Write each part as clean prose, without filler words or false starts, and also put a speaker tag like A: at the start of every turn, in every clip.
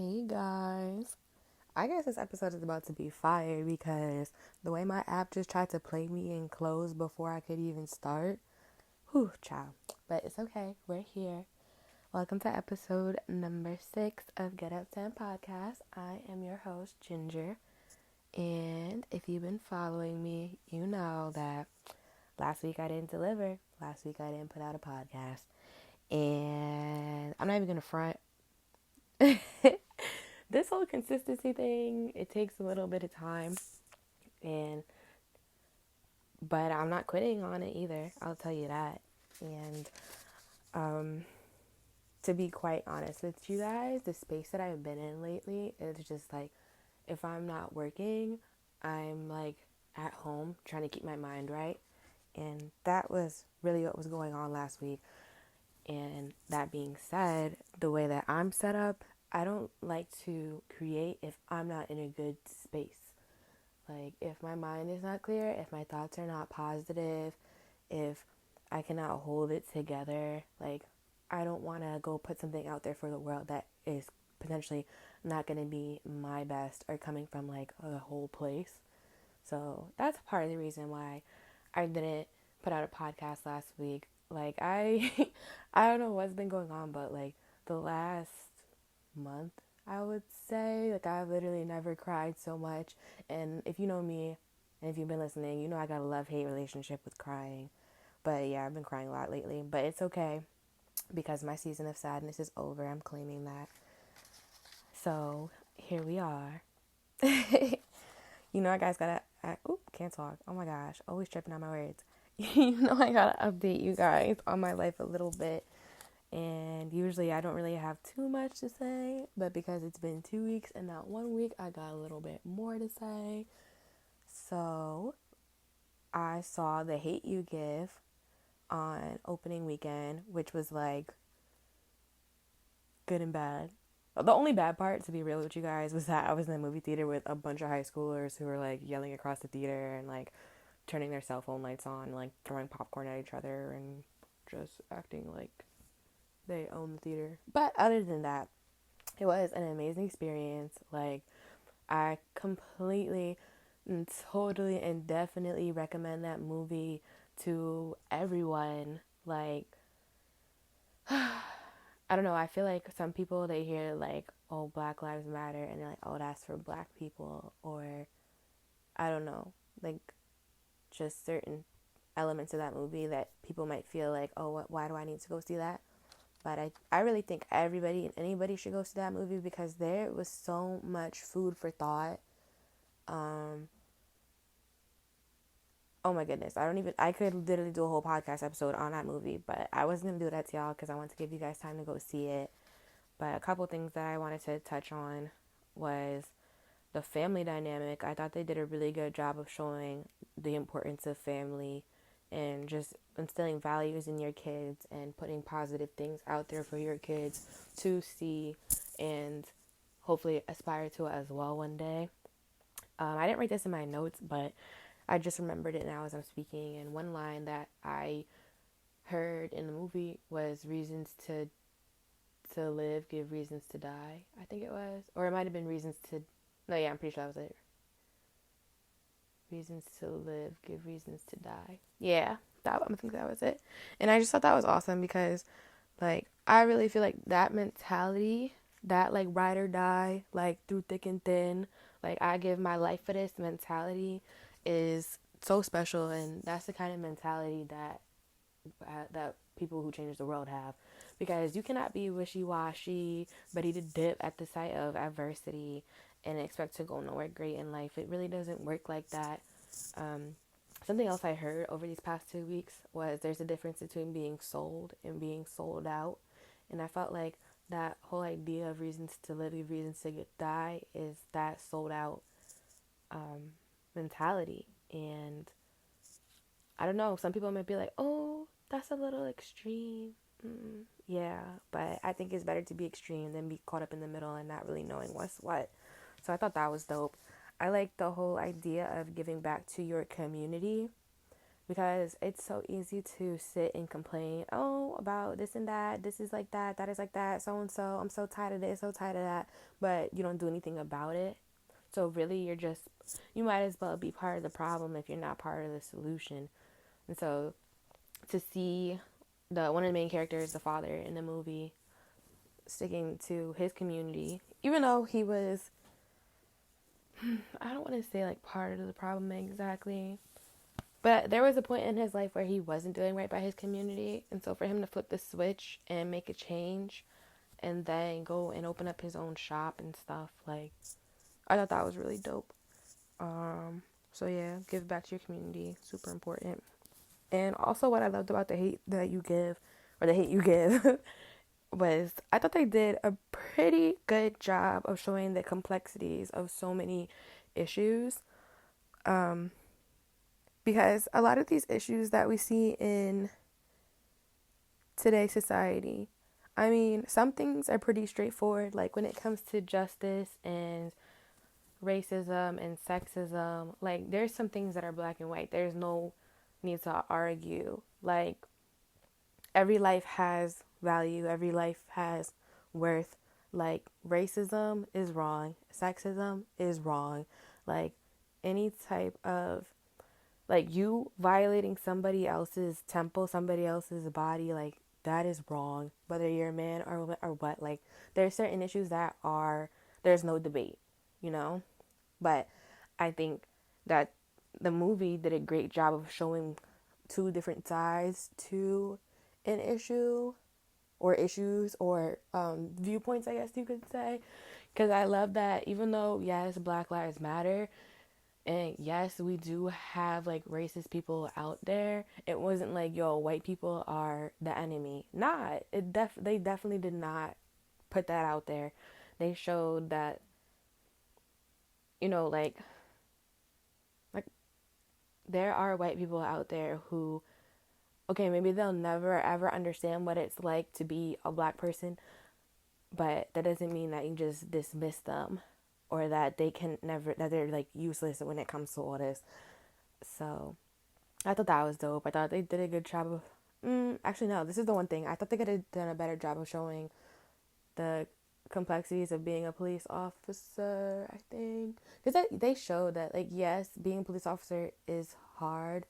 A: Hey guys. I guess this episode is about to be fire because the way my app just tried to play me and close before I could even start. Whew, child. But it's okay. We're here. Welcome to episode number 6 of Get Up Sam Podcast. I am your host, Ginger. And if you've been following me, you know that last week I didn't deliver. Last week I didn't put out a podcast. And I'm not even going to front. This whole consistency thing, it takes a little bit of time, and but I'm not quitting on it either, I'll tell you that. And um to be quite honest with you guys, the space that I've been in lately is just like, if I'm not working, I'm like at home trying to keep my mind right. And that was really what was going on last week. And that being said, the way that I'm set up, I don't like to create if I'm not in a good space. Like, if my mind is not clear, if my thoughts are not positive, if I cannot hold it together, like, I don't want to go put something out there for the world that is potentially not going to be my best or coming from like a whole place. So that's part of the reason why I didn't put out a podcast last week. Like, I don't know what's been going on, but like the last month, I would say, like, I've literally never cried so much. And if you know me, and if you've been listening, you know I got a love-hate relationship with crying. But yeah, I've been crying a lot lately. But it's okay because my season of sadness is over. I'm claiming that. So here we are. I guys gotta. Can't talk. Oh my gosh, always tripping on my words. I gotta update you guys on my life a little bit. And usually I don't really have too much to say, but because it's been 2 weeks and not 1 week, I got a little bit more to say. So I saw The Hate U Give on opening weekend, which was like good and bad. The only bad part, to be real with you guys, was that I was in the movie theater with a bunch of high schoolers who were like yelling across the theater and like turning their cell phone lights on, like throwing popcorn at each other and just acting like they own the theater. But other than that, it was an amazing experience. Like, I completely and totally and definitely recommend that movie to everyone. Like, I don't know, I feel like some people, they hear like, oh, Black Lives Matter, and they're like, oh, that's for black people, or I don't know, like, just certain elements of that movie that people might feel like, oh, why do I need to go see that? But I really think everybody and anybody should go see that movie because there was so much food for thought. Um, oh my goodness, I could literally do a whole podcast episode on that movie, but I wasn't going to do that to y'all because I want to give you guys time to go see it. But a couple things that I wanted to touch on was the family dynamic. I thought they did a really good job of showing the importance of family and just instilling values in your kids and putting positive things out there for your kids to see and hopefully aspire to as well one day. I didn't write this in my notes, but I just remembered it now as I'm speaking. And one line that I heard in the movie was reasons to live give reasons to die, I think it was. Or it might have been reasons to, no, yeah, I'm pretty sure that was it. Reasons to live give reasons to die. Yeah, I think that was it. And I just thought that was awesome because, like, I really feel like that mentality, that like ride or die, like through thick and thin, like I give my life for this mentality is so special. And that's the kind of mentality that people who change the world have, because you cannot be wishy-washy, ready to dip at the sight of adversity and expect to go nowhere great in life. It really doesn't work like that. Something else I heard over these past 2 weeks was there's a difference between being sold and being sold out. And I felt like that whole idea of reasons to live, reasons to die, is that sold out mentality. And I don't know, some people might be like, oh, that's a little extreme. Yeah, but I think it's better to be extreme than be caught up in the middle and not really knowing what's what. So I thought that was dope. I like the whole idea of giving back to your community, because it's so easy to sit and complain, oh, about this and that, this is like that is like that, so and so, I'm so tired of this, so tired of that, but you don't do anything about it. So really, you might as well be part of the problem if you're not part of the solution. And so to see the one of the main characters, the father in the movie, sticking to his community, even though he was, I don't want to say like part of the problem exactly, but there was a point in his life where he wasn't doing right by his community. And so for him to flip the switch and make a change and then go and open up his own shop and stuff, like, I thought that was really dope. So yeah, give back to your community, super important. And also what I loved about the hate that you give, or the hate you give, was I thought they did a pretty good job of showing the complexities of so many issues. Um, because a lot of these issues that we see in today's society, I mean, some things are pretty straightforward, like when it comes to justice and racism and sexism, like there's some things that are black and white. There's no need to argue. Like every life has value, every life has worth. Like racism is wrong, sexism is wrong. Like any type of, like, you violating somebody else's temple, somebody else's body, like that is wrong, whether you're a man or what. Like there's certain issues that are, there's no debate, you know. But I think that the movie did a great job of showing two different sides to an issue, or issues, or viewpoints, I guess you could say. Because I love that even though, yes, Black Lives Matter, and yes, we do have like racist people out there, it wasn't like, yo, white people are the enemy. Nah, they definitely did not put that out there. They showed that, like there are white people out there who, okay, maybe they'll never ever understand what it's like to be a black person, but that doesn't mean that you just dismiss them, or that they can never, that they're like useless when it comes to all this. So I thought that was dope. I thought they did a good job of, actually, no, this is the one thing. I thought they could have done a better job of showing the complexities of being a police officer, I think. Because they showed that, like, yes, being a police officer is hard,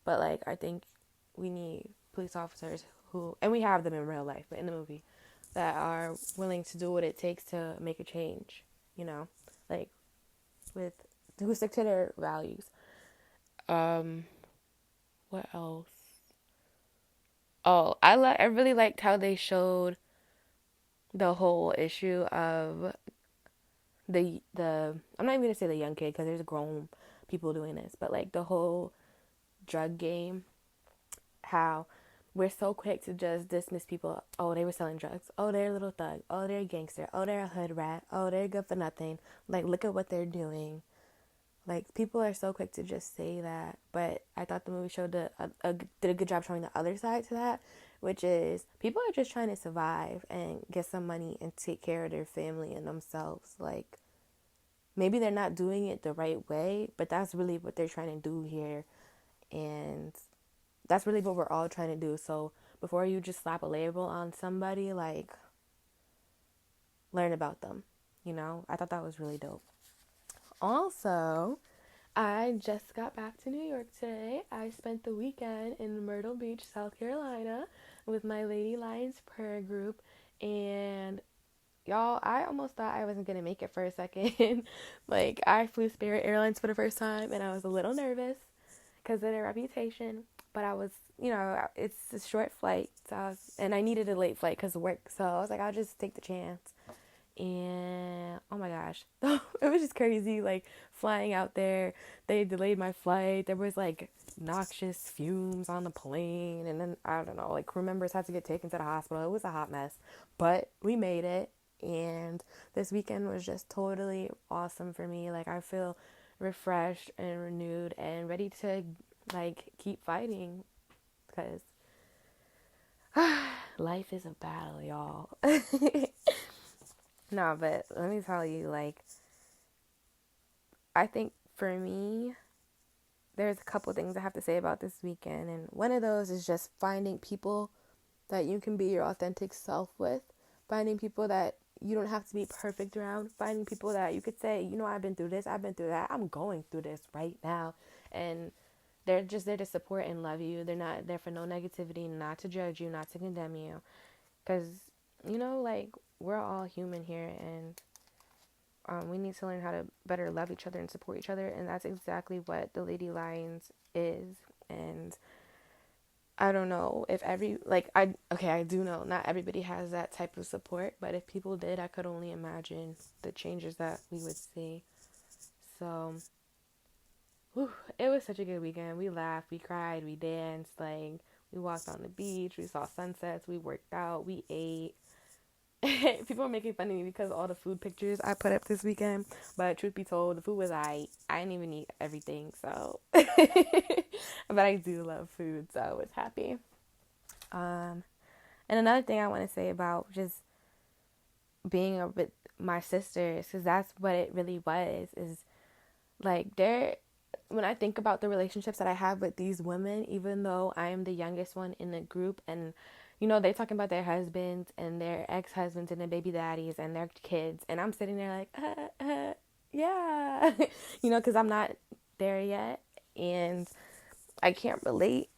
A: but, like, I think we need police officers who, and we have them in real life, but in the movie, that are willing to do what it takes to make a change, like, with, who stick to their values. What else? Oh, I really liked how they showed the whole issue of the I'm not even gonna say the young kid, because there's grown people doing this, but like the whole drug game, how we're so quick to just dismiss people. Oh, they were selling drugs. Oh, they're a little thug. Oh, they're a gangster. Oh, they're a hood rat. Oh, they're good for nothing. Like, look at what they're doing. Like, people are so quick to just say that, but I thought the movie showed did a good job showing the other side to that, which is people are just trying to survive and get some money and take care of their family and themselves. Like, maybe they're not doing it the right way, but that's really what they're trying to do here, and that's really what we're all trying to do. So before you just slap a label on somebody, like, learn about them. I thought that was really dope. Also, I just got back to New York today. I spent the weekend in Myrtle Beach, South Carolina with my Lady Lions prayer group. And y'all, I almost thought I wasn't going to make it for a second. Like, I flew Spirit Airlines for the first time and I was a little nervous because of their reputation. But I was, it's a short flight. And I needed a late flight because of work. So I was like, I'll just take the chance. And oh my gosh, it was just crazy. Like, flying out there, they delayed my flight. There was like noxious fumes on the plane, and then I don't know, like, crew members had to get taken to the hospital. It was a hot mess, but we made it. And this weekend was just totally awesome for me. Like, I feel refreshed and renewed and ready to, like, keep fighting, because life is a battle, y'all. No, but let me tell you, like, I think for me, there's a couple things I have to say about this weekend, and one of those is just finding people that you can be your authentic self with, finding people that you don't have to be perfect around, finding people that you could say, you know, I've been through this, I've been through that, I'm going through this right now, and they're just there to support and love you. They're not there for no negativity, not to judge you, not to condemn you, because, you know, like, we're all human here, and we need to learn how to better love each other and support each other, and that's exactly what the Lady Lions is. And I don't know if I do know not everybody has that type of support, but if people did, I could only imagine the changes that we would see. So, whew, it was such a good weekend. We laughed, we cried, we danced, like, we walked on the beach, we saw sunsets, we worked out, we ate. People are making fun of me because of all the food pictures I put up this weekend, but truth be told, the food was I didn't even eat everything, so but I do love food, so I was happy. Um, and another thing I want to say about just being with my sisters, because that's what it really was, is like when I think about the relationships that I have with these women, even though I am the youngest one in the group, and you know, they talking about their husbands and their ex-husbands and their baby daddies and their kids, and I'm sitting there like, yeah, you know, because I'm not there yet, and I can't relate.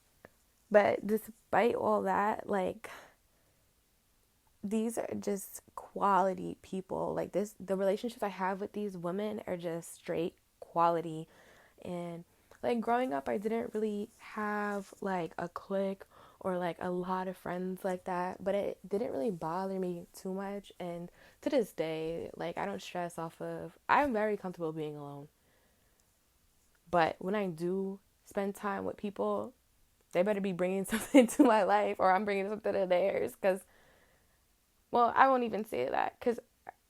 A: But despite all that, like, these are just quality people. Like, the relationships I have with these women are just straight quality. And like, growing up, I didn't really have like a clique or like a lot of friends like that, but it didn't really bother me too much. And to this day, like, I don't stress off of, I'm very comfortable being alone. But when I do spend time with people, they better be bringing something to my life, or I'm bringing something to theirs. Because, well, I won't even say that, because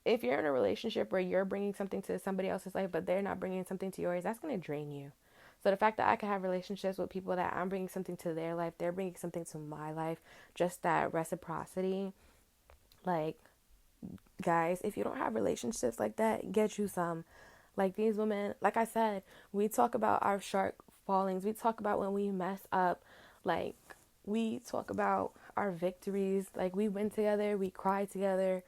A: if you're in a relationship where you're bringing something to somebody else's life, but they're not bringing something to yours, that's going to drain you. So the fact that I can have relationships with people that I'm bringing something to their life, they're bringing something to my life, just that reciprocity. Like, guys, if you don't have relationships like that, get you some. Like, these women, like I said, we talk about our shark fallings. We talk about when we mess up. Like, we talk about our victories. Like, we win together, we cry together.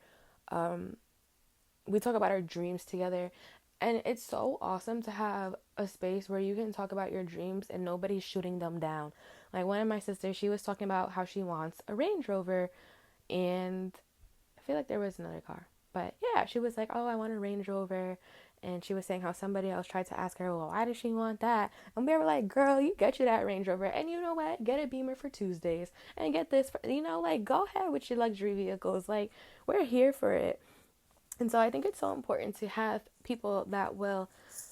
A: We talk about our dreams together. And it's so awesome to have a space where you can talk about your dreams and nobody's shooting them down. Like, one of my sisters, she was talking about how she wants a Range Rover, and I feel like there was another car. But yeah, she was like, oh, I want a Range Rover. And she was saying how somebody else tried to ask her, well, why does she want that? And we were like, girl, you get you that Range Rover. And you know what? Get a Beamer for Tuesdays. And get this, for, you know, like, go ahead with your luxury vehicles. Like, we're here for it. And so I think it's so important to have people that will,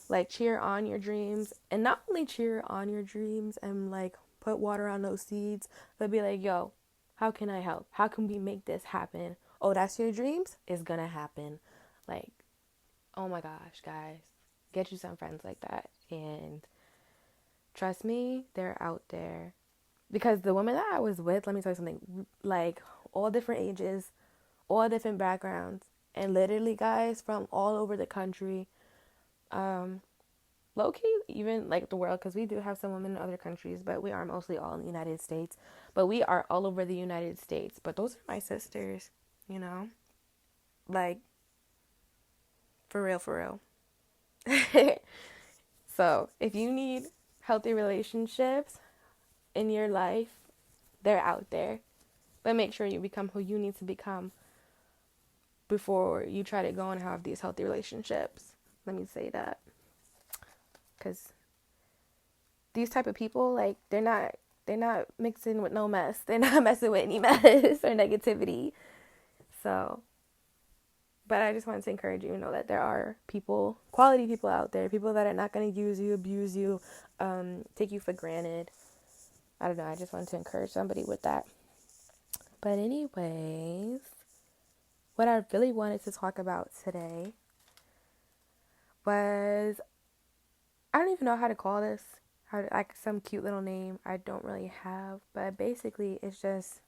A: like, cheer on your dreams, and not only cheer on your dreams and like put water on those seeds, but be like, yo, how can I help? How can we make this happen? Oh, that's your dreams? It's gonna happen. Like, oh my gosh, guys, get you some friends like that. And trust me, they're out there. Because the women that I was with, let me tell you something, like, all different ages, all different backgrounds, and literally, guys, from all over the country, low key, even like the world, because we do have some women in other countries, but we are mostly all in the United States. But we are all over the United States. But those are my sisters, you know, like, for real, for real. So if you need healthy relationships in your life, they're out there. But make sure you become who you need to become before you try to go and have these healthy relationships. Let me say that. Because these type of people, like, they're not mixing with no mess. They're not messing with any mess or negativity. So, but I just wanted to encourage you to know that there are people, quality people out there, people that are not going to use you, abuse you, take you for granted. I don't know. I just wanted to encourage somebody with that. But anyways, what I really wanted to talk about today was, I don't even know how to call this, like, some cute little name I don't really have, but basically it's just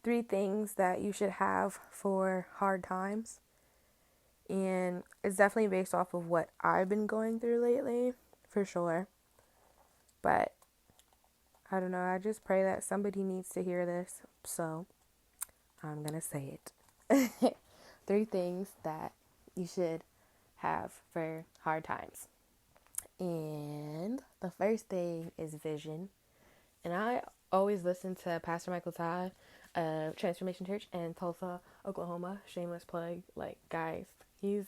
A: 3 things that you should have for hard times. And it's definitely based off of what I've been going through lately, for sure. But I don't know. I just pray that somebody needs to hear this. So I'm going to say it. 3 things that you should have for hard times. And the first thing is vision. And I always listen to Pastor Michael Todd of Transformation Church in Tulsa, Oklahoma. Shameless plug. Like, guys, he's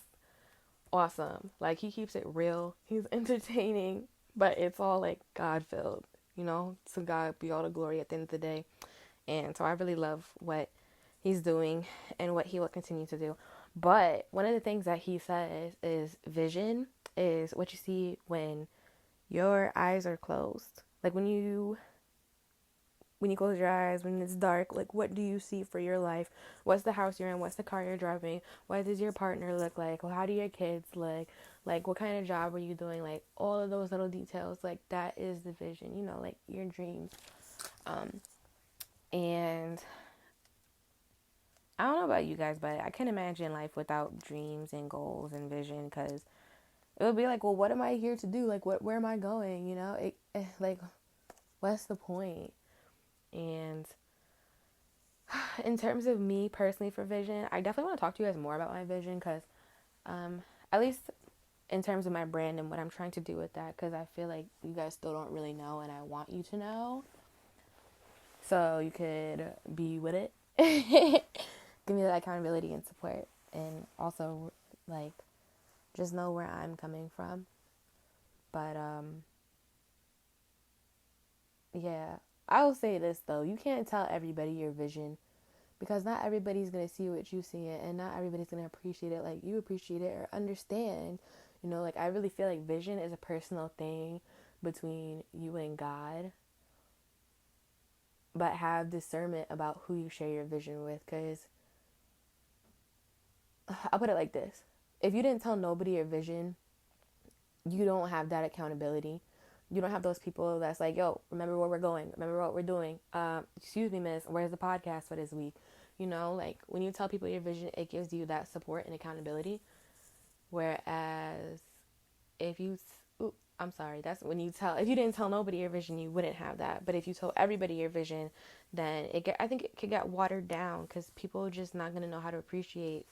A: awesome. Like, he keeps it real. He's entertaining, but it's all like God filled. You know, to God be all the glory at the end of the day. And so I really love what he's doing and what he will continue to do. But one of the things that he says is vision is what you see when your eyes are closed. Like when you close your eyes, when it's dark, like what do you see for your life? What's the house you're in? What's the car you're driving? What does your partner look like? Well, how do your kids look? Like what kind of job are you doing? Like all of those little details, like that is the vision, you know, like your dreams. And I don't know about you guys, but I can't imagine life without dreams and goals and vision, because it would be like, well, what am I here to do? Like, where am I going? You know, like, what's the point? And in terms of me personally for vision, I definitely want to talk to you guys more about my vision, because at least in terms of my brand and what I'm trying to do with that, because I feel like you guys still don't really know, and I want you to know, so you could be with it. Give me that accountability and support, and also like just know where I'm coming from. But yeah, I will say this though, you can't tell everybody your vision, because not everybody's gonna see what you see it, and not everybody's gonna appreciate it like you appreciate it or understand. You know, like I really feel like vision is a personal thing between you and God, but have discernment about who you share your vision with, because I'll put it like this: if you didn't tell nobody your vision, you don't have that accountability. You don't have those people that's like, yo, remember where we're going, remember what we're doing. Excuse me, miss, where's the podcast for this week? You know, like when you tell people your vision, it gives you that support and accountability. Whereas if you, I'm sorry, that's when you tell, if you didn't tell nobody your vision, you wouldn't have that. But if you told everybody your vision, then I think it could get watered down, because people are just not going to know how to appreciate.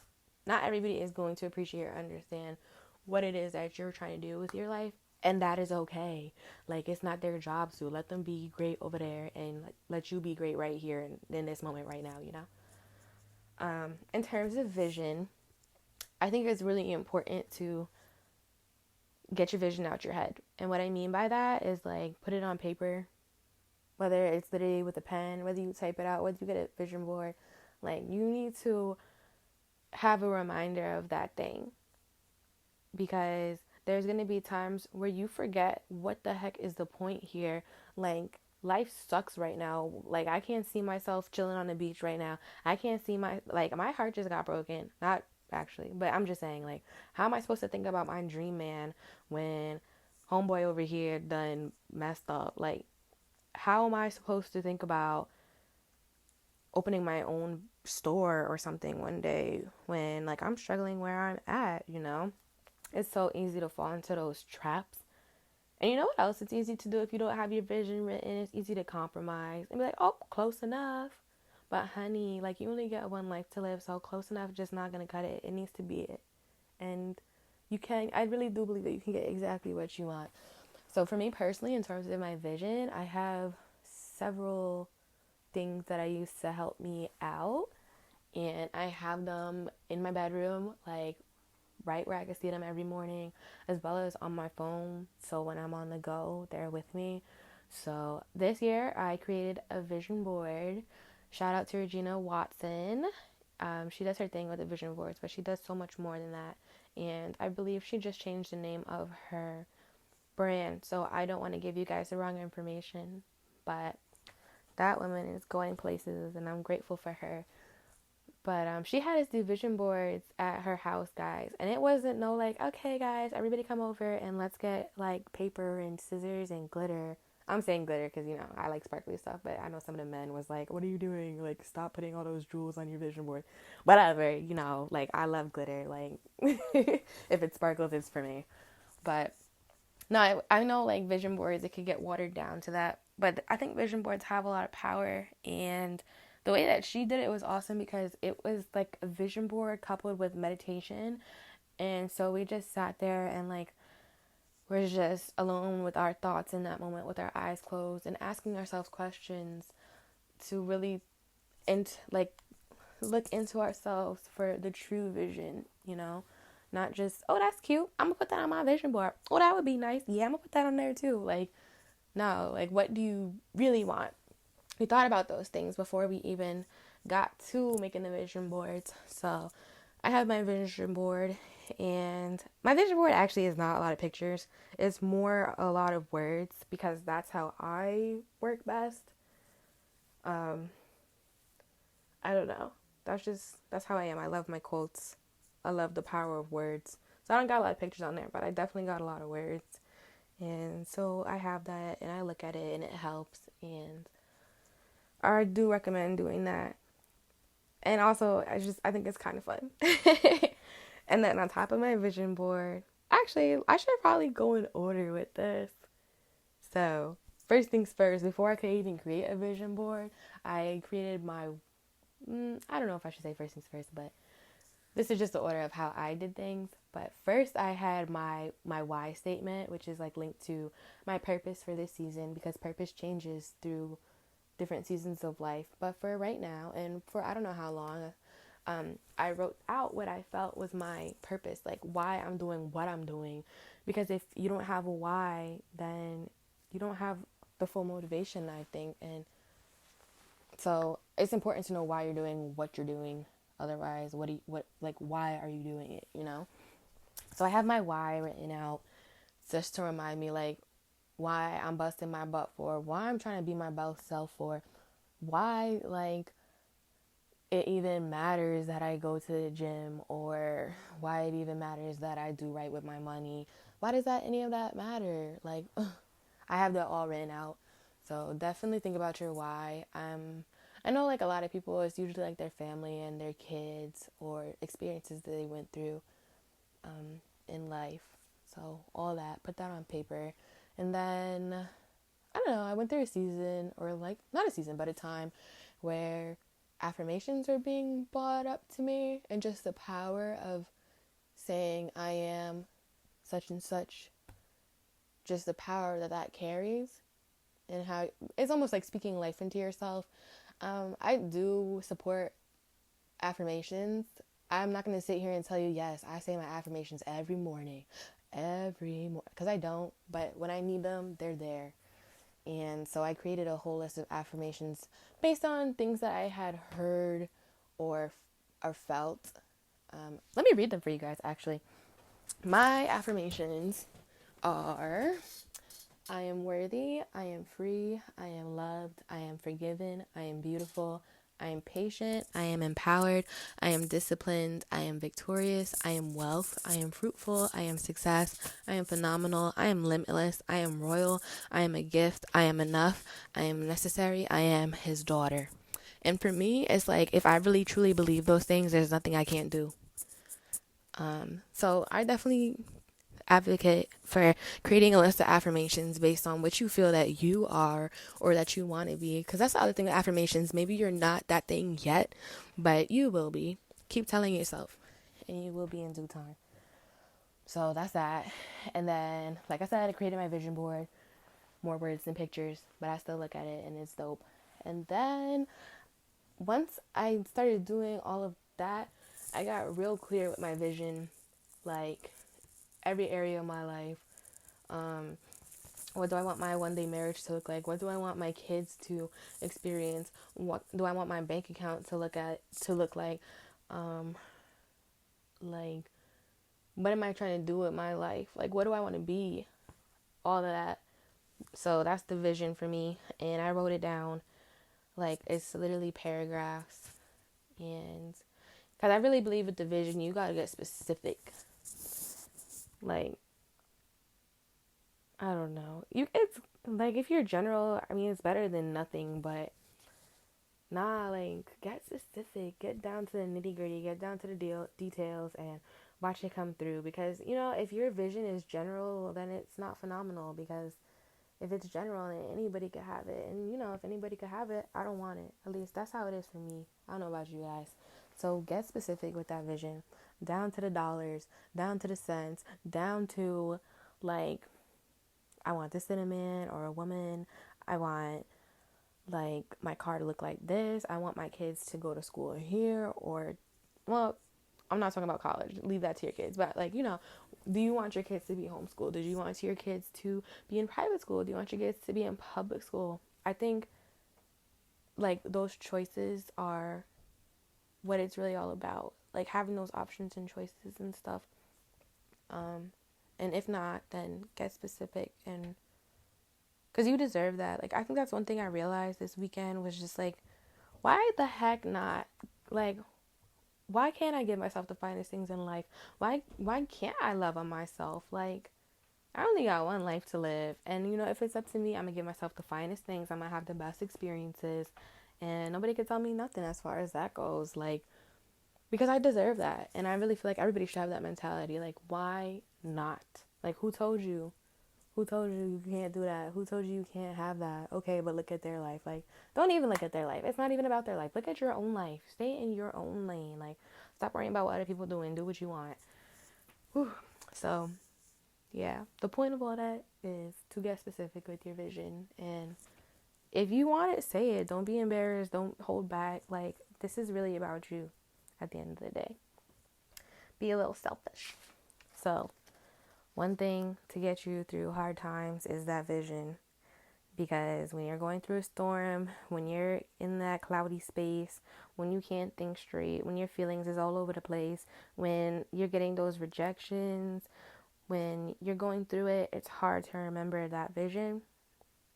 A: Not everybody is going to appreciate or understand what it is that you're trying to do with your life. And that is okay. Like, it's not their job to let them be great over there and let you be great right here in this moment right now, you know? In terms of vision, I think it's really important to get your vision out your head. And what I mean by that is like put it on paper, whether it's literally with a pen, whether you type it out, whether you get a vision board. Like, you need to have a reminder of that thing, because there's going to be times where you forget what the heck is the point here. Like, life sucks right now. Like, I can't see myself chilling on the beach right now. I can't see my heart just got broken. Not actually, but I'm just saying, like, how am I supposed to think about my dream man when homeboy over here done messed up? Like, how am I supposed to think about opening my own store or something one day when, like, I'm struggling where I'm at, you know? It's so easy to fall into those traps. And you know what else it's easy to do if you don't have your vision written? It's easy to compromise and be like, oh, close enough. But honey, like, you only get one life to live, so close enough just not going to cut it. It needs to be it. And I really do believe that you can get exactly what you want. So for me personally, in terms of my vision, I have several things that I use to help me out. And I have them in my bedroom, like right where I can see them every morning, as well as on my phone. So when I'm on the go, they're with me. So this year I created a vision board. Shout out to Regina Watson. She does her thing with the vision boards, but she does so much more than that. And I believe she just changed the name of her brand. So I don't want to give you guys the wrong information, but that woman is going places, and I'm grateful for her. But she had us do vision boards at her house, guys. And it wasn't no like, okay, guys, everybody come over and let's get like paper and scissors and glitter. I'm saying glitter because, you know, I like sparkly stuff. But I know some of the men was like, what are you doing? Like, stop putting all those jewels on your vision board. Whatever, you know, like, I love glitter. Like, if it sparkles, it's for me. But No, I know like vision boards, it could get watered down to that. But I think vision boards have a lot of power. And the way that she did it was awesome because it was like a vision board coupled with meditation. And so we just sat there and like we're just alone with our thoughts in that moment with our eyes closed and asking ourselves questions to really like look into ourselves for the true vision, you know? Not just, oh, that's cute. I'm gonna put that on my vision board. Oh, that would be nice. Yeah, I'm gonna put that on there too. Like, no, like, what do you really want? We thought about those things before we even got to making the vision boards. So, I have my vision board, and my vision board actually is not a lot of pictures. It's more a lot of words because that's how I work best. Um, I don't know. That's how I am. I love my quotes. I love the power of words. So I don't got a lot of pictures on there, but I definitely got a lot of words. And so I have that and I look at it and it helps, and I do recommend doing that. And also I think it's kind of fun. And then on top of my vision board, actually I should probably go in order with this. So, first things first, before I could even create a vision board, I created my I don't know if I should say first things first, but this is just the order of how I did things. But first I had my why statement, which is like linked to my purpose for this season, because purpose changes through different seasons of life. But for right now and for I don't know how long, I wrote out what I felt was my purpose, like why I'm doing what I'm doing. Because if you don't have a why, then you don't have the full motivation, I think. And so it's important to know why you're doing what you're doing. Otherwise, why are you doing it, you know? So I have my why written out just to remind me, like, why I'm busting my butt for, why I'm trying to be my best self for, why, like, it even matters that I go to the gym, or why it even matters that I do right with my money. Why does that any of that matter? Like, I have that all written out. So definitely think about your why. I know like a lot of people, it's usually like their family and their kids or experiences that they went through in life. So all that, put that on paper. And then, I don't know, I went through a season, or like, not a season, but a time where affirmations are being brought up to me, and just the power of saying I am such and such, just the power that carries, and how it's almost like speaking life into yourself. I do support affirmations. I'm not going to sit here and tell you, yes, I say my affirmations every morning, because I don't, but when I need them, they're there. And so I created a whole list of affirmations based on things that I had heard or felt. Let me read them for you guys, actually. My affirmations are: I am worthy, I am free, I am loved, I am forgiven, I am beautiful, I am patient, I am empowered, I am disciplined, I am victorious, I am wealth, I am fruitful, I am success, I am phenomenal, I am limitless, I am royal, I am a gift, I am enough, I am necessary, I am his daughter. And for me, it's like, if I really truly believe those things, there's nothing I can't do. So I definitely advocate for creating a list of affirmations based on what you feel that you are or that you want to be, because that's the other thing with affirmations. Maybe you're not that thing yet, but you will be. Keep telling yourself, and you will be in due time. So that's that. And then, like I said, I created my vision board, more words than pictures, but I still look at it and it's dope. And then once I started doing all of that, I got real clear with my vision, like every area of my life. What do I want my one day marriage to look like? What do I want my kids to experience? What do I want my bank account to look like? Like, what am I trying to do with my life? Like, what do I want to be? All of that. So that's the vision for me, and I wrote it down. Like, it's literally paragraphs, and because I really believe with the vision, you gotta get specific. Like, I don't know. It's like, if you're general, I mean, it's better than nothing, but nah, like, get specific, get down to the nitty gritty, get down to the details, and watch it come through. Because, if your vision is general, then it's not phenomenal. Because if it's general, then anybody could have it. And, if anybody could have it, I don't want it. At least that's how it is for me. I don't know about you guys. So get specific with that vision, down to the dollars, down to the cents, down to, like, I want this in a man or a woman. I want, like, my car to look like this. I want my kids to go to school here, or, well, I'm not talking about college. Leave that to your kids. But, like, do you want your kids to be homeschooled? Do you want your kids to be in private school? Do you want your kids to be in public school? I think, like, those choices are what it's really all about. Like, having those options and choices and stuff. And if not, then get specific, and because you deserve that. Like, I think that's one thing I realized this weekend was just like, why the heck not? Like, why can't I give myself the finest things in life? Why can't I love on myself? Like, I only got one life to live. And, if it's up to me, I'm going to give myself the finest things. I'm going to have the best experiences. And nobody can tell me nothing as far as that goes. Like, because I deserve that. And I really feel like everybody should have that mentality. Like, why not? Like, who told you? Who told you you can't do that? Who told you you can't have that? Okay, but look at their life. Like, don't even look at their life. It's not even about their life. Look at your own life. Stay in your own lane. Like, stop worrying about what other people do and do what you want. Whew. So, yeah. The point of all that is to get specific with your vision. And if you want it, say it. Don't be embarrassed. Don't hold back. Like, this is really about you at the end of the day. Be a little selfish. So, one thing to get you through hard times is that vision. Because when you're going through a storm, when you're in that cloudy space, when you can't think straight, when your feelings is all over the place, when you're getting those rejections, when you're going through it, it's hard to remember that vision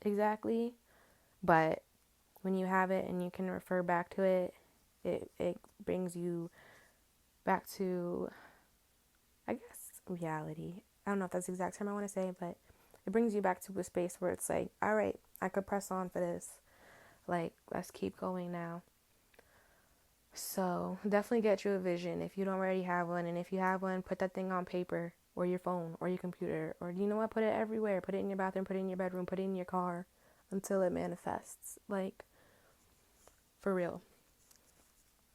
A: exactly. But when you have it and you can refer back to it, it brings you back to, I guess, reality. I don't know if that's the exact term I want to say, but it brings you back to a space where it's like, all right, I could press on for this. Like, let's keep going now. So definitely get you a vision if you don't already have one. And if you have one, put that thing on paper or your phone or your computer. Or you know what? Put it everywhere. Put it in your bathroom, put it in your bedroom, put it in your car until it manifests. Like, for real.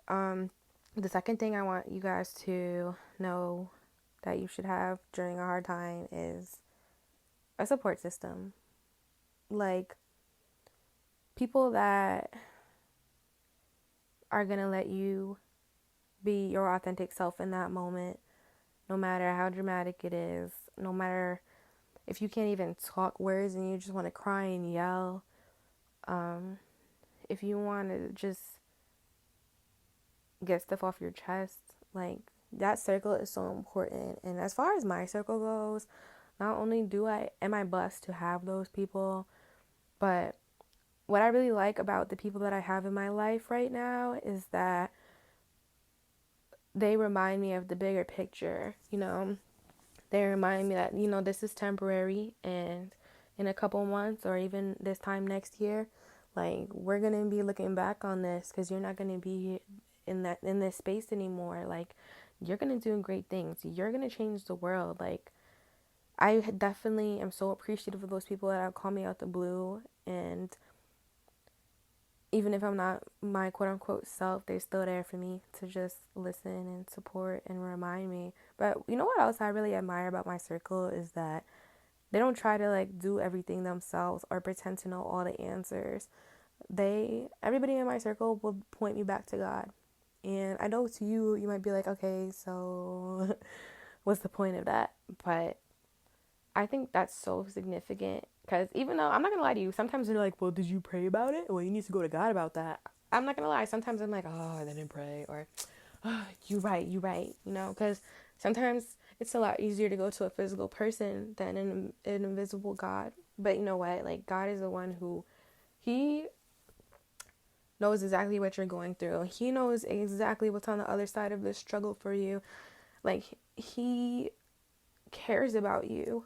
A: The second thing I want you guys to know that you should have during a hard time is a support system. Like, people that are going to let you be your authentic self in that moment, no matter how dramatic it is, no matter if you can't even talk words and you just want to cry and yell, if you want to just get stuff off your chest, like, that circle is so important. And as far as my circle goes, not only am I blessed to have those people, but what I really like about the people that I have in my life right now is that they remind me of the bigger picture. They remind me that, this is temporary, and in a couple months or even this time next year, like, we're going to be looking back on this, because you're not going to be in this space anymore. Like, you're going to do great things. You're going to change the world. Like, I definitely am so appreciative of those people that have called me out the blue, and even if I'm not my quote-unquote self, they're still there for me to just listen and support and remind me. But you know what else I really admire about my circle is that they don't try to, like, do everything themselves or pretend to know all the answers. Everybody in my circle will point me back to God. And I know to you, you might be like, okay, so what's the point of that? But I think that's so significant, because even though, I'm not gonna lie to you, sometimes they're like, well, did you pray about it? Well, you need to go to God about that. I'm not gonna lie, sometimes I'm like, oh, I didn't pray, or oh, you right, because sometimes it's a lot easier to go to a physical person than an invisible God. But you know what, like, God is the one who, he knows exactly what you're going through. He knows exactly what's on the other side of this struggle for you. Like, he cares about you.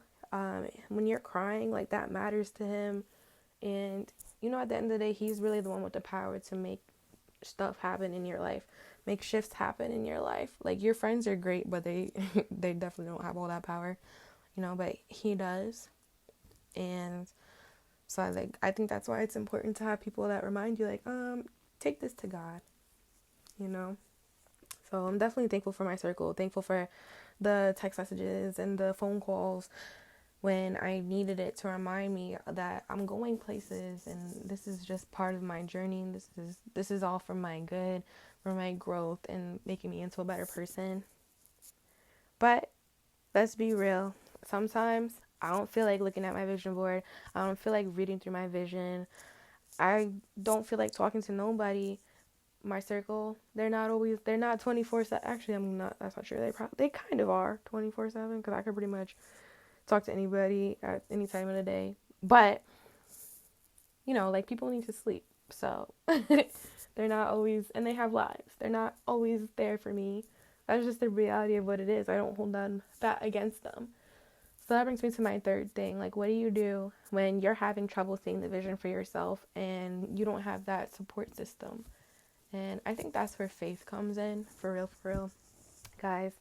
A: When you're crying, like, that matters to him. And at the end of the day, he's really the one with the power to make stuff happen in your life. make shifts happen in your life. Like, your friends are great, but they they definitely don't have all that power, but he does. And so I think that's why it's important to have people that remind you, like, take this to God, you know. So I'm definitely thankful for my circle, thankful for the text messages and the phone calls when I needed it to remind me that I'm going places and this is just part of my journey, and this is all for my good, for my growth and making me into a better person. But let's be real. Sometimes I don't feel like looking at my vision board. I don't feel like reading through my vision. I don't feel like talking to nobody. My circle, they're not 24/7. Actually, that's not true. They kind of are 24/7 because I could pretty much talk to anybody at any time of the day. But, like, people need to sleep. So they're not always, and they have lives. They're not always there for me. That's just the reality of what it is. I don't hold that against them. So that brings me to my third thing. Like, what do you do when you're having trouble seeing the vision for yourself and you don't have that support system? And I think that's where faith comes in, for real, guys.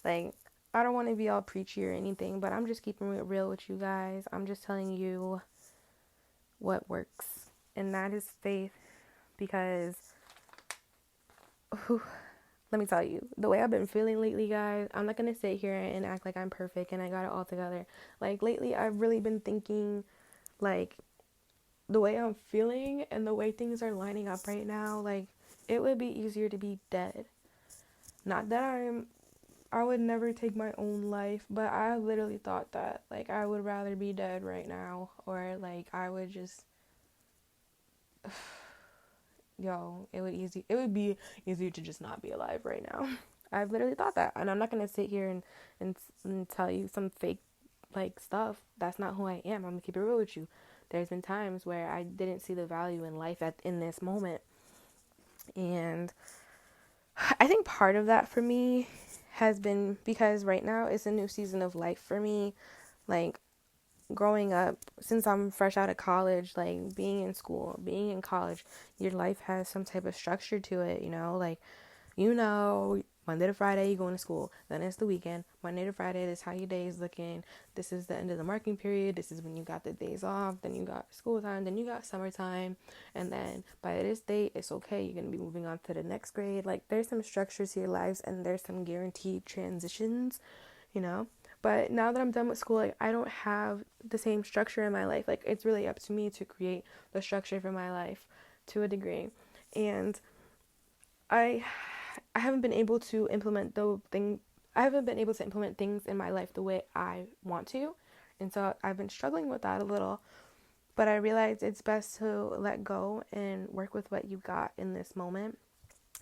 A: Like, I don't want to be all preachy or anything, but I'm just keeping it real with you guys. I'm just telling you what works, and that is faith. Because, let me tell you, the way I've been feeling lately, guys, I'm not going to sit here and act like I'm perfect and I got it all together. Like, lately, I've really been thinking, like, the way I'm feeling and the way things are lining up right now, like, it would be easier to be dead. Not that I would never take my own life, but I literally thought that, like, I would rather be dead right now, or, like, I would just, it would be easier to just not be alive right now. I've literally thought that, and I'm not gonna sit here and tell you some fake, like, stuff. That's not who I am. I'm gonna keep it real with you. There's been times where I didn't see the value in life in this moment, and I think part of that for me has been because right now it's a new season of life for me. Like, growing up, since I'm fresh out of college, like, being in school, being in college, your life has some type of structure to it, like, Monday to Friday, you're going to school. Then it's the weekend. Monday to Friday, this is how your day is looking. This is the end of the marking period. This is when you got the days off. Then you got school time. Then you got summertime. And then by this date, it's okay. You're going to be moving on to the next grade. Like, there's some structure to your lives, and there's some guaranteed transitions, you know? But now that I'm done with school, like, I don't have the same structure in my life. Like, it's really up to me to create the structure for my life to a degree. And I haven't been able to implement I haven't been able to implement things in my life the way I want to. And so I've been struggling with that a little, but I realized it's best to let go and work with what you got in this moment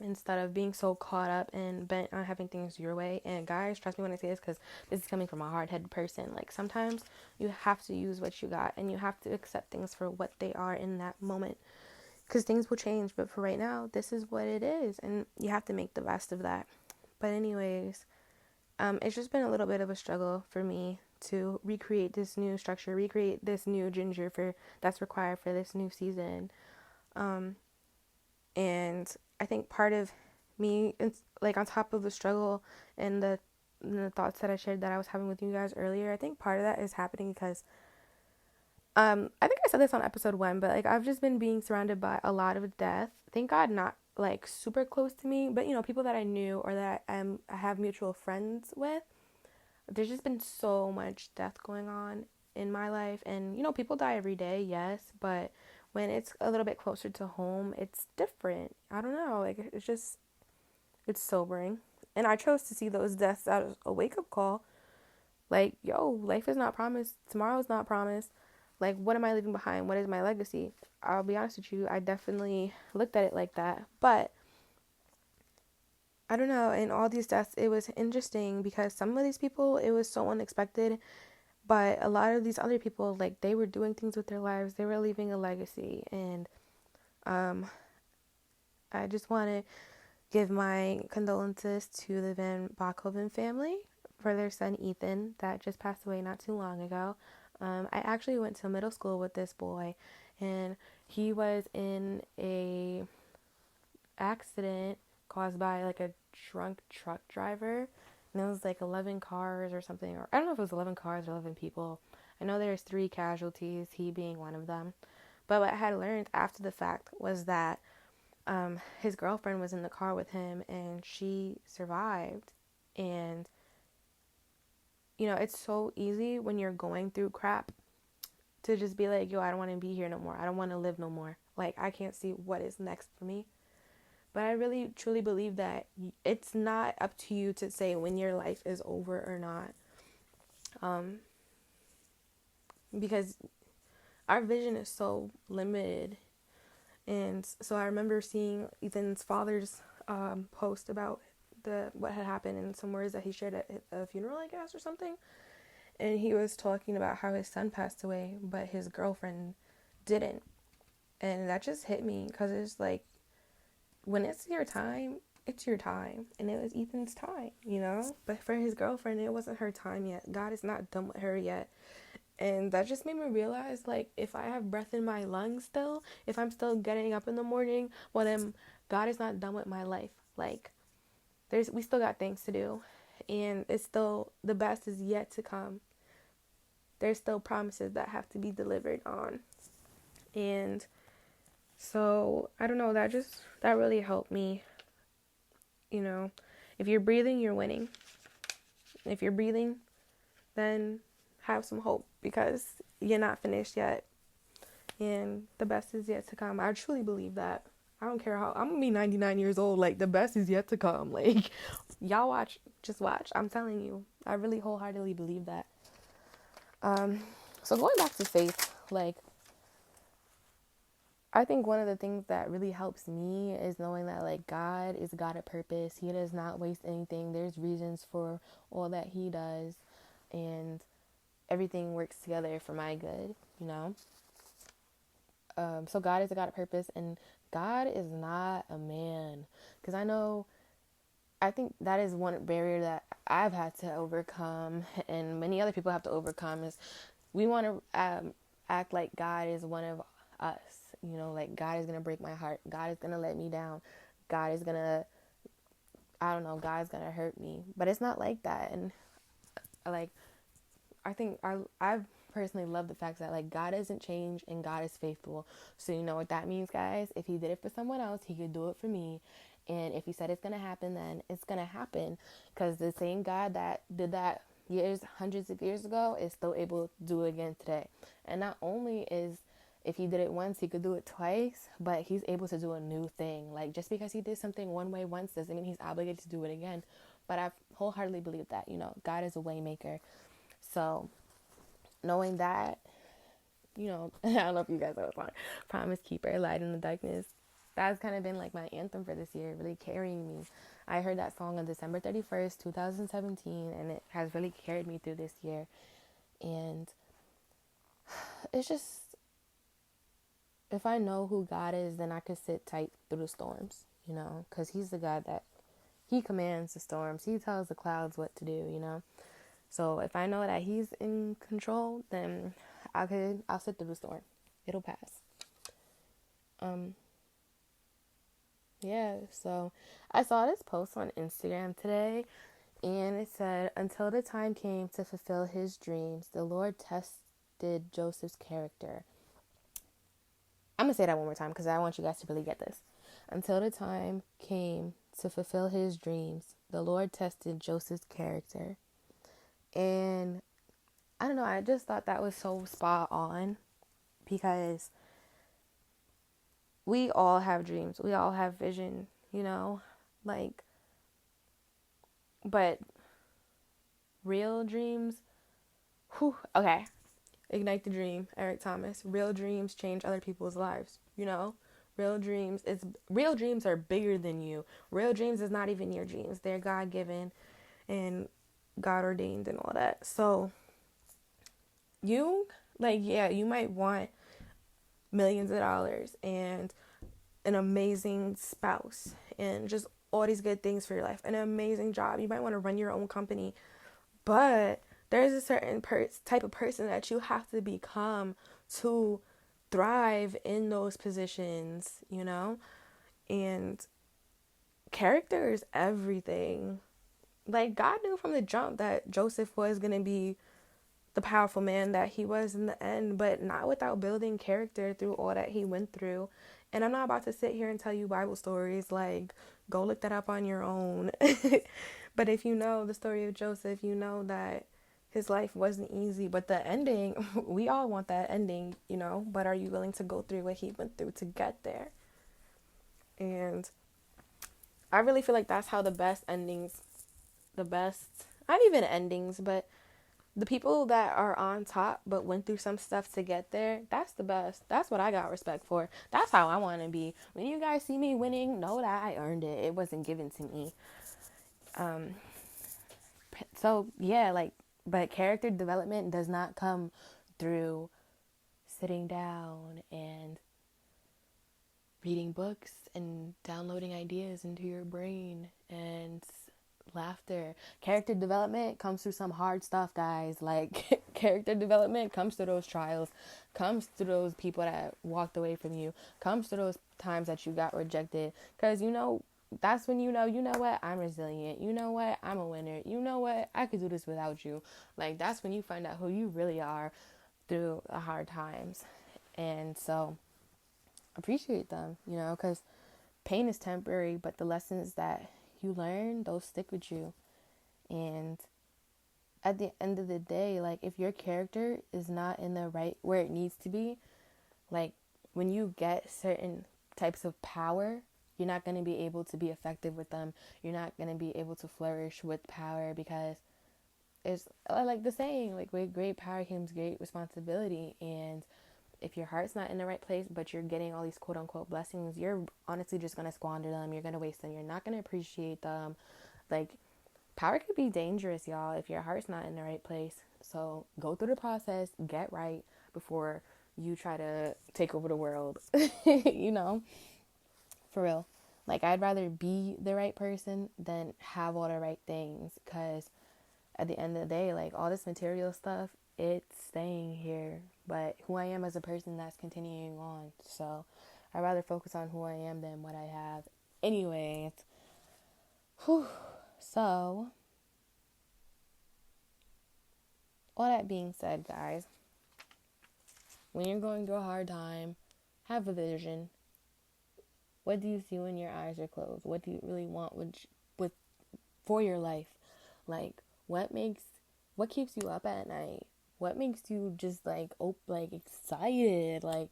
A: instead of being so caught up and bent on having things your way. And guys, trust me when I say this, because this is coming from a hard-headed person. Like, sometimes you have to use what you got and you have to accept things for what they are in that moment, because things will change, but for right now, this is what it is, and you have to make the best of that. But anyways, it's just been a little bit of a struggle for me to recreate this new structure, recreate this new Ginger that's required for this new season. And I think part of me, like, on top of the struggle and the thoughts that I shared that I was having with you guys earlier, I think part of that is happening because I think I said this on episode 1, but, like, I've just been being surrounded by a lot of death. Thank God, not, like, super close to me, but, people that I knew or that I have mutual friends with. There's just been so much death going on in my life, and, people die every day, yes, but when it's a little bit closer to home, it's different. I don't know, like, it's sobering. And I chose to see those deaths as a wake-up call. Like, life is not promised. Tomorrow's not promised. Like, what am I leaving behind? What is my legacy? I'll be honest with you, I definitely looked at it like that. But I don't know, in all these deaths, it was interesting because some of these people, it was so unexpected. But a lot of these other people, like, they were doing things with their lives. They were leaving a legacy. And I just want to give my condolences to the Van Bachhoven family for their son Ethan that just passed away not too long ago. I actually went to middle school with this boy, and he was in a accident, caused by like a drunk truck driver. And it was like 11 cars or something. Or I don't know if it was 11 cars or 11 people. I know there's 3 casualties, he being one of them. But what I had learned after the fact was that his girlfriend was in the car with him and she survived. And, it's so easy when you're going through crap to just be like, yo, I don't want to be here no more. I don't want to live no more. Like, I can't see what is next for me. But I really, truly believe that it's not up to you to say when your life is over or not. Because our vision is so limited. And so I remember seeing Ethan's father's post about what had happened and some words that he shared at a funeral, I guess, or something. And he was talking about how his son passed away, but his girlfriend didn't. And that just hit me because it's like, when it's your time, it's your time. And it was Ethan's time, But for his girlfriend, it wasn't her time yet. God is not done with her yet. And that just made me realize, like, if I have breath in my lungs still, if I'm still getting up in the morning, well, then God is not done with my life. Like, we still got things to do. And it's still, the best is yet to come. There's still promises that have to be delivered on. And so, I don't know, that really helped me. If you're breathing, you're winning. If you're breathing, then have some hope because you're not finished yet. And the best is yet to come. I truly believe that. I don't care how, I'm going to be 99 years old. Like, the best is yet to come. Like, y'all just watch. I'm telling you, I really wholeheartedly believe that. So going back to faith, like, I think one of the things that really helps me is knowing that, like, God is God of purpose. He does not waste anything. There's reasons for all that he does. And everything works together for my good, So God is a God of purpose. And God is not a man. Because I think that is one barrier that I've had to overcome. And many other people have to overcome is we want to act like God is one of us. Like God is going to break my heart. God is going to let me down. God is going to, I don't know, God's going to hurt me. But it's not like that. And like, I think I personally love the fact that, like, God doesn't change and God is faithful. So you know what that means, guys? If he did it for someone else, he could do it for me. And if he said it's going to happen, then it's going to happen. Because the same God that did that hundreds of years ago is still able to do it again today. And not only is, if he did it once, he could do it twice, but he's able to do a new thing. Like, just because he did something one way once doesn't mean he's obligated to do it again. But I wholeheartedly believe that, God is a way maker. So knowing that, I don't know if you guys know the song, Promise Keeper, Light in the Darkness. That's kind of been like my anthem for this year, really carrying me. I heard that song on December 31st, 2017, and it has really carried me through this year. And it's just, if I know who God is, then I could sit tight through the storms, because he's the God that he commands the storms. He tells the clouds what to do, So if I know that he's in control, then I'll sit through the storm. It'll pass. Yeah, so I saw this post on Instagram today, and it said, until the time came to fulfill his dreams, the Lord tested Joseph's character. I'm going to say that one more time because I want you guys to really get this. Until the time came to fulfill his dreams, the Lord tested Joseph's character. And I don't know, I just thought that was so spot on because we all have dreams. We all have vision, like, but real dreams, okay. Ignite the Dream, Eric Thomas. Real dreams change other people's lives, Real dreams are bigger than you. Real dreams is not even your dreams. They're God-given and God ordained and all that. So you might want millions of dollars and an amazing spouse and just all these good things for your life, an amazing job. You might want to run your own company, but there's a certain type of person that you have to become to thrive in those positions, And Character is everything. Like, God knew from the jump that Joseph was going to be the powerful man that he was in the end, but not without building character through all that he went through. And I'm not about to sit here and tell you Bible stories. Like, go look that up on your own. But if you know the story of Joseph, you know that his life wasn't easy. But the ending, we all want that ending, you know. But are you willing to go through what he went through to get there? And I really feel like that's how the best endings, the best, not even endings, but the people that are on top but went through some stuff to get there, that's the best. That's what I got respect for. That's how I want to be. When you guys see me winning, know that I earned it. It wasn't given to me. Um, so yeah, like, but character development does not come through sitting down and reading books and downloading ideas into your brain and laughter. Character development comes through some hard stuff, guys. Like, character development comes through those trials, comes through those people that walked away from you, comes through those times that you got rejected. Because, you know, that's when you know what, I'm resilient. You know what, I'm a winner. You know what, I could do this without you. Like, that's when you find out who you really are through the hard times. And so, appreciate them, you know, because pain is temporary, but the lessons that you learn, those stick with you. And at the end of the day, like, if your character is not in the right where it needs to be, like, when you get certain types of power, you're not going to be able to be effective with them. You're not going to be able to flourish with power, because it's like the saying, like, with great power comes great responsibility. And if your heart's not in the right place, but you're getting all these quote unquote blessings, you're honestly just going to squander them. You're going to waste them. You're not going to appreciate them. Like, power could be dangerous, y'all, if your heart's not in the right place. So go through the process, get right before you try to take over the world. You know, for real. Like, I'd rather be the right person than have all the right things, because at the end of the day, like, all this material stuff, it's staying here. But who I am as a person, that's continuing on. So I'd rather focus on who I am than what I have. Anyways, whew. So, all that being said, guys, when you're going through a hard time, have a vision. What do you see when your eyes are closed? What do you really want with for your life? Like, what keeps you up at night? What makes you just like like excited? Like,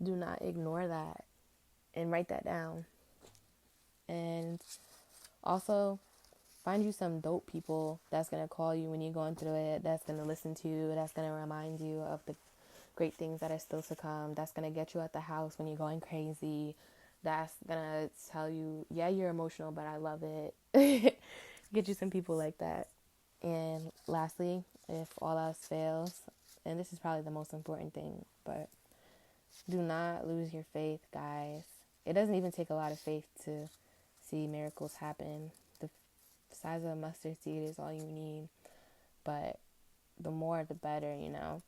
A: do not ignore that and write that down. And also, find you some dope people that's going to call you when you're going through it, that's going to listen to you, that's going to remind you of the great things that are still to come, that's going to get you at the house when you're going crazy, that's going to tell you, yeah, you're emotional, but I love it. Get you some people like that. And lastly, if all else fails, and this is probably the most important thing, but do not lose your faith, guys. It doesn't even take a lot of faith to see miracles happen. The size of a mustard seed is all you need, but the more the better, you know.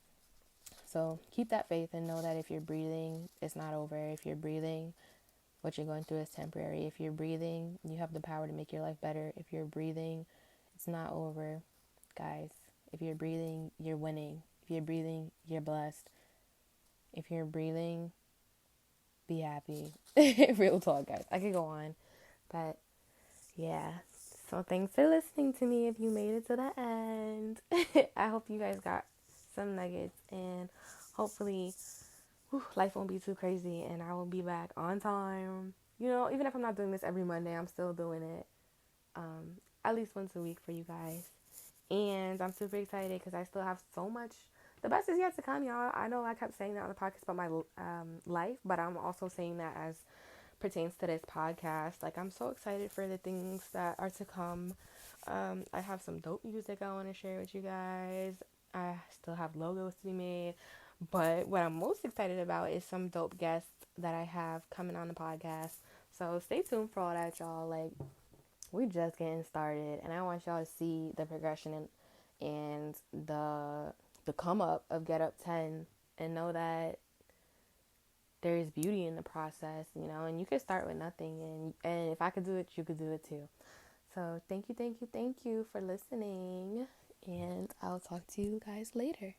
A: So keep that faith and know that if you're breathing, it's not over. If you're breathing, what you're going through is temporary. If you're breathing, you have the power to make your life better. If you're breathing, it's not over, guys. If you're breathing, you're winning. If you're breathing, you're blessed. If you're breathing, be happy. Real talk, guys. I could go on, but yeah. So thanks for listening to me if you made it to the end. I hope you guys got some nuggets, and hopefully life won't be too crazy and I will be back on time. You know, even if I'm not doing this every Monday, I'm still doing it at least once a week for you guys. And I'm super excited because I still have so much. The best is yet to come, y'all. I know I kept saying that on the podcast about my life, but I'm also saying that as pertains to this podcast. Like, I'm so excited for the things that are to come. I have some dope music I want to share with you guys. I still have logos to be made. But what I'm most excited about is some dope guests that I have coming on the podcast. So stay tuned for all that, y'all. Like, we're just getting started, and I want y'all to see the progression and the come up of Get Up 10, and know that there is beauty in the process, and you could start with nothing, and if I could do it, you could do it too. So thank you for listening, and I'll talk to you guys later.